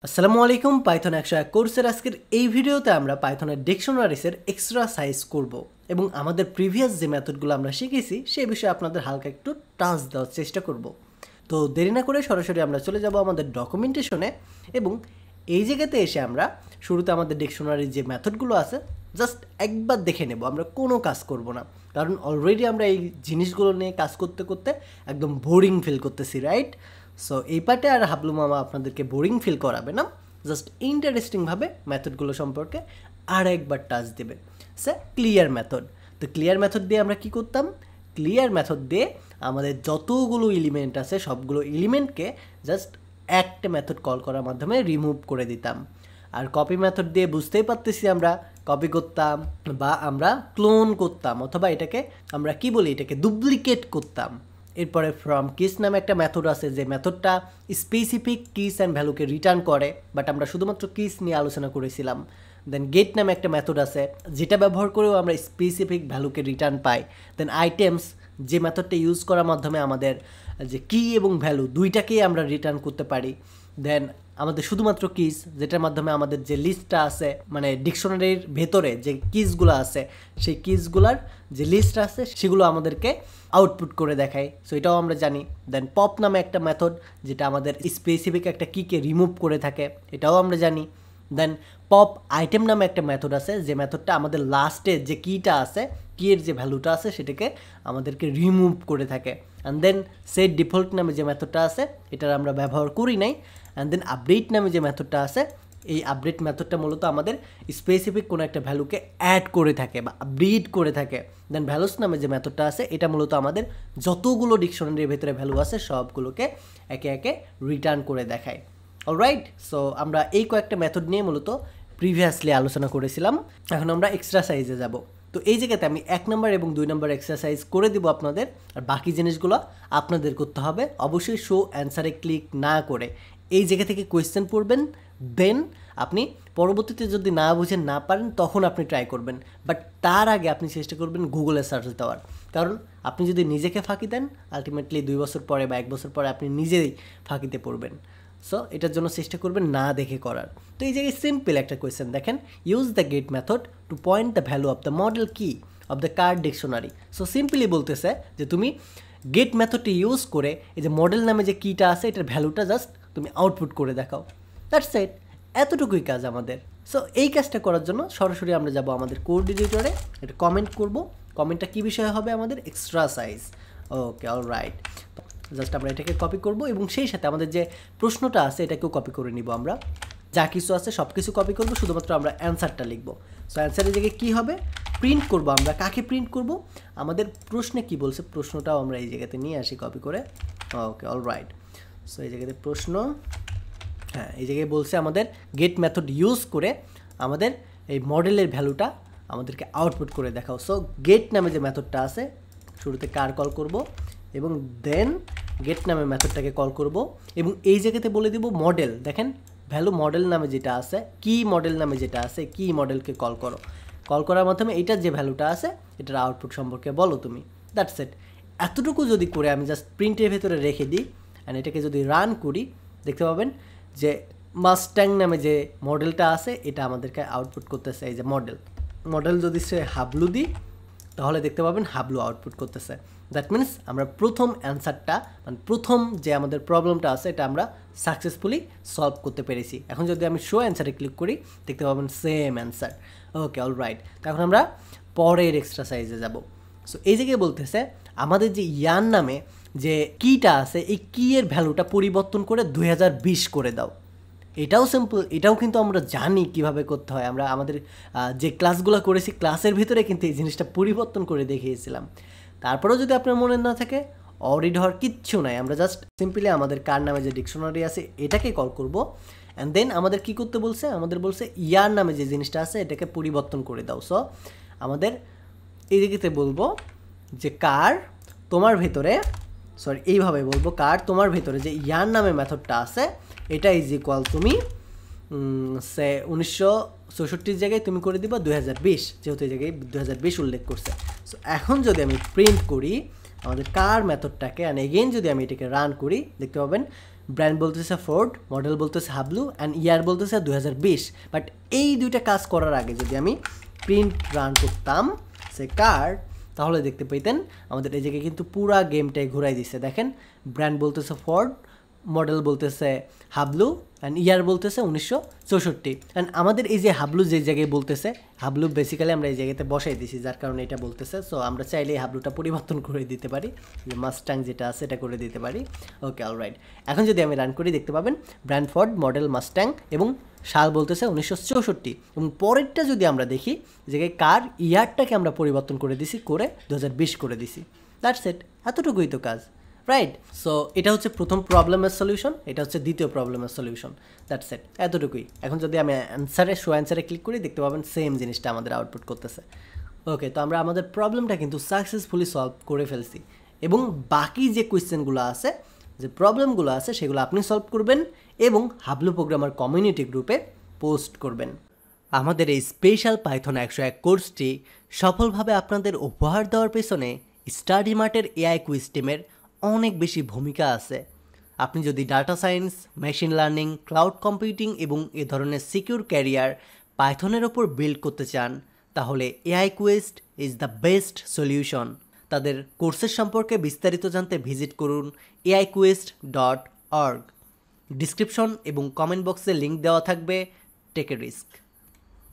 আসসালামু আলাইকুম পাইথন 101 কোর্সের আজকের এই ভিডিওতে আমরা পাইথনের ডিকশনারিজের এক্সট্রা সাইজ করব এবং আমাদের প্রিভিয়াস যে মেথডগুলো আমরা শিখেছি সেই বিষয়ে আপনাদের হালকা একটু টাচ দেওয়ার চেষ্টা করব। তো দেরি না করে সরাসরি আমরা চলে যাব আমাদের ডকুমেন্টেশনে এবং এই জায়গাতে এসে আমরা শুরুতে আমাদের ডিকশনারির যে মেথডগুলো আছে জাস্ট একবার দেখে নেব, আমরা কোনো কাজ করব না, কারণ অলরেডি আমরা এই জিনিসগুলো নিয়ে কাজ করতে করতে একদম বোরিং ফিল করতেছি, রাইট? সো এই পার্টে আর হাবলু মামা আপনাদেরকে বোরিং ফিল করাবে না, জাস্ট ইন্টারেস্টিংভাবে মেথডগুলো সম্পর্কে আর একবার টাচ দেবে। Clear method. তো ক্লিয়ার মেথড দিয়ে আমরা কি করতাম? ক্লিয়ার মেথড দিয়ে আমাদের যতগুলো এলিমেন্ট আছে সবগুলো এলিমেন্টকে জাস্ট একটা মেথড কল করার মাধ্যমে রিমুভ করে দিতাম। আর কপি মেথড দিয়ে বুঝতেই পারতেছি আমরা কপি করতাম বা আমরা ক্লোন করতাম, অথবা এটাকে আমরা কি বলি, এটাকে ডুপ্লিকেট করতাম। এরপরে ফ্রম কিস নামে একটা মেথড আছে যে মেথডটা স্পেসিফিক কিস অ্যান্ড ভ্যালুকে রিটার্ন করে, বাট আমরা শুধুমাত্র কিস নিয়ে আলোচনা করেছিলাম। দেন গেট নামে একটা মেথড আছে যেটা ব্যবহার করেও আমরা স্পেসিফিক ভ্যালুকে রিটার্ন পাই। দেন আইটেমস, যে মেথডটা ইউজ করার মাধ্যমে আমাদের যে কি এবং ভ্যালু দুইটাকেই আমরা রিটার্ন করতে পারি। দেন আমাদের শুধুমাত্র কিস, যেটার মাধ্যমে আমাদের যে লিস্টটা আছে, মানে ডিকশনারির ভেতরে যে কিসগুলো আছে সেই কিসগুলার যে লিস্ট আছে সেগুলো আমাদেরকে আউটপুট করে দেখায়, সো এটাও আমরা জানি। দেন পপ নামে একটা মেথড যেটা আমাদের স্পেসিফিক একটা কিকে রিমুভ করে থাকে, এটাও আমরা জানি। দেন পপ আইটেম নামে একটা মেথড আছে যে মেথডটা আমাদের লাস্টে যে কিটা আছে, কিয়ের যে ভ্যালুটা আছে সেটাকে আমাদেরকে রিমুভ করে থাকে। অ্যান্ড দেন সেট ডিফল্ট নামে যে মেথডটা আছে এটার আমরা ব্যবহার করি নাই। অ্যান্ড দেন আপডেট নামে যে মেথডটা আছে, এই আপডেট মেথডটা মূলত আমাদের স্পেসিফিক কোনো একটা ভ্যালুকে অ্যাড করে থাকে বা আপডেট করে থাকে। দেন ভ্যালুস নামে যে মেথডটা আছে এটা মূলত আমাদের যতগুলো ডিকশনারির ভেতরে ভ্যালু আছে সবগুলোকে একে একে রিটার্ন করে দেখায়। অলরাইট, সো আমরা এই কয়েকটা মেথড নিয়ে মূলত প্রিভিয়াসলি আলোচনা করেছিলাম। এখন আমরা এক্সট্রা সাইজে যাব। তো এই জায়গাতে আমি 1 নম্বর এবং 2 নম্বর এক্সারসাইজ করে দিব আপনাদের, আর বাকি জিনিসগুলো আপনাদের করতে হবে। অবশ্যই শো অ্যান্সারে ক্লিক না করে এই জায়গা থেকে কোয়েশ্চেন পড়বেন, দেন আপনি পরবর্তীতে যদি না বুঝেন না পারেন তখন আপনি ট্রাই করবেন, বাট তার আগে আপনি চেষ্টা করবেন গুগলে সার্চ দেওয়ার। কারণ আপনি যদি নিজেকে ফাঁকি দেন আলটিমেটলি 2 বছর পরে বা 1 বছর পরে আপনি নিজেই ফাঁকিতে পড়বেন। সো এটার জন্য চেষ্টা করবেন না দেখে করার। তো এই জায়গায় সিম্পল একটা কোয়েশ্চেন দেখেন, use the get method to point the value of the model key of the car dictionary. So simply বলতেছে যে তুমি গেট মেথডটি ইউজ করে এই যে মডেল নামে যে কিটা আছে এটার ভ্যালুটা জাস্ট তুমি আউটপুট করে দেখাও। দ্যাটস ইট, এতটুকুই কাজ আমাদের। সো এই কাজটা করার জন্য সরাসরি আমরা যাব আমাদের কোড এডিটরে, এটা কমেন্ট করব। কমেন্টটা কী বিষয়ে হবে? আমাদের এক্সট্রা সাইজ। ওকে, অলরাইট, জাস্ট আমরা এটাকে কপি করব এবং সেই সাথে আমাদের যে প্রশ্নটা আছে এটাকেও কপি করে নিব। আমরা যা কিছু আছে সব কিছু কপি করব, শুধুমাত্র আমরা অ্যান্সারটা লিখব। সো অ্যান্সারের জায়গায় কী হবে? প্রিন্ট করব। আমরা কাকে প্রিন্ট করব? আমাদের প্রশ্নে কি বলছে প্রশ্নটাও আমরা এই জায়গাতে নিয়ে আসি কপি করে। ওকে, অলরাইট, সো এই জায়গাতে প্রশ্ন, হ্যাঁ এই জায়গায় বলছে আমাদের গেট মেথড ইউজ করে আমাদের এই মডেলের ভ্যালুটা আমাদেরকে আউটপুট করে দেখাও। সো গেট নামে যে মেথডটা আছে শুরুতে কার কল করব এবং দেন গেট নামে মেথডটাকে কল করব এবং এই জায়গাতে বলে দিব মডেল। দেখেন ভ্যালু মডেল নামে যেটা আছে, কি মডেল নামে যেটা আছে, কি মডেলকে কল করো। কল করার মাধ্যমে এইটার যে ভ্যালুটা আছে এটার আউটপুট সম্পর্কে বলো তুমি। That's it. এতটুকু যদি করে আমি জাস্ট প্রিন্টের ভেতরে রেখে দিই অ্যান্ড এটাকে যদি রান করি, দেখতে পাবেন যে মাস্ট্যাং নামে যে মডেলটা আছে এটা আমাদেরকে আউটপুট করতেছে। এই যে মডেল যদি সে হাবলু দিই তাহলে দেখতে পাবেন হাবলু আউটপুট করতেছে। দ্যাট মিনস আমরা প্রথম অ্যান্সারটা, মানে প্রথম যে আমাদের প্রবলেমটা আছে এটা আমরা সাকসেসফুলি সলভ করতে পেরেছি। এখন যদি আমি শো অ্যান্সারে ক্লিক করি দেখতে পাবেন সেম অ্যান্সার। ওকে, অলরাইট, তখন আমরা পরের এক্সারসাইজে যাব। সো এই জায়গায় বলতেছে আমাদের যে ইয়ান নামে যে কিটা আছে এই কিয়ের ভ্যালুটা পরিবর্তন করে 2020 করে দাও। এটাও সিম্পল, এটাও কিন্তু আমরা জানি কিভাবে করতে হয়। আমরা আমাদের যে ক্লাসগুলো করেছি ক্লাসের ভিতরে কিন্তু এই জিনিসটা পরিবর্তন করে দেখিয়েছিলাম। তারপরেও যদি আপনার মনে না থাকে, অরিড হওয়ার কিচ্ছু নাই। আমরা জাস্ট সিম্পলি আমাদের কার নামে যে ডিকশনারি আছে এটাকে কল করব অ্যান্ড দেন আমাদের কি করতে বলছে? আমাদের বলছে ইয়ার নামে যে জিনিসটা আছে এটাকে পরিবর্তন করে দাও। সো আমাদের এই দিকে বলবো যে কার তোমার ভেতরে, সরি এইভাবে বলবো, কার তোমার ভেতরে যে ইয়ার নামে মেথডটা আছে এটা ইজ ইকুয়াল তুমি সে 1964 জায়গায় তুমি করে দিবা 2020, যেহেতু এই জায়গায় 2020 উল্লেখ করছে। সো এখন যদি আমি প্রিন্ট করি আমাদের কার মেথডটাকে অ্যান্ড এগেইন যদি আমি এটাকে রান করি দেখতে পাবেন ব্র্যান্ড বলতেছে ফোর্ড, মডেল বলতেছে হাবলু অ্যান্ড ইয়ার বলতেছে 2020। বাট এই দুইটা কাজ করার আগে যদি আমি প্রিন্ট রান করতাম সে কার্ড, তাহলে দেখতে পেতেন আমাদের এই জায়গায় কিন্তু পুরা গেমটাই ঘুরাই দিচ্ছে। দেখেন ব্র্যান্ড বলতেছে ফোর্ড, মডেল বলতেছে হাবলু অ্যান্ড ইয়ার বলতেছে 1964। অ্যান্ড আমাদের এই যে হাবলু যে জায়গায় বলতেছে, হাবলু বেসিক্যালি আমরা এই জায়গাতে বসাই দিছি যার কারণে এটা বলতেছে। সো আমরা চাইলে এই হাবলুটা পরিবর্তন করে দিতে পারি, মাস্টাং যেটা আছে এটা করে দিতে পারি। ওকে, অলরাইট। এখন যদি আমি রান করি দেখতে পাবেন ব্র্যান্ড ফোর্ড, মডেল মাস্টাং এবং সাল বলতেছে 1964। এবং পরেরটা যদি আমরা দেখি জায়গায় কার ইয়ারটাকে আমরা পরিবর্তন করে দিছি, করে 2020 করে দিছি। দ্যাটস ইট, এতটুকুই তো কাজ, রাইট? সো এটা হচ্ছে প্রথম প্রবলেমের সলিউশন, এটা হচ্ছে দ্বিতীয় প্রবলেমের সলিউশন। দ্যাটস ইট, এতটুকুই। এখন যদি আমি শো অ্যান্সারে ক্লিক করি দেখতে পাবেন সেম জিনিসটা আমাদের আউটপুট করতেছে। ওকে, তো আমরা আমাদের প্রবলেমটা কিন্তু সাকসেসফুলি সলভ করে ফেলছি। এবং বাকি যে কোয়েশ্চেনগুলো আছে, যে প্রবলেমগুলো আছে, সেগুলো আপনি সলভ করবেন এবং হাবলু প্রোগ্রামার কমিউনিটি গ্রুপে পোস্ট করবেন। আমাদের এই স্পেশাল পাইথন 101 কোর্সটি সফলভাবে আপনাদের উপহার দেওয়ার পেছনে স্টাডি মার্টের এআই কুইজ টিমের অনেক বেশি ভূমিকা আছে। আপনি যদি data science, machine learning, cloud computing এবং এ ধরনের সিকিউর ক্যারিয়ার পাইথনের ওপর বিল্ড করতে চান, তাহলে aiQuest is the best solution. তাদের কোর্সের সম্পর্কে বিস্তারিত জানতে ভিজিট করুন aiQuest.org। ডিসক্রিপশন এবং কমেন্ট বক্সে লিঙ্ক দেওয়া থাকবে। Take a risk.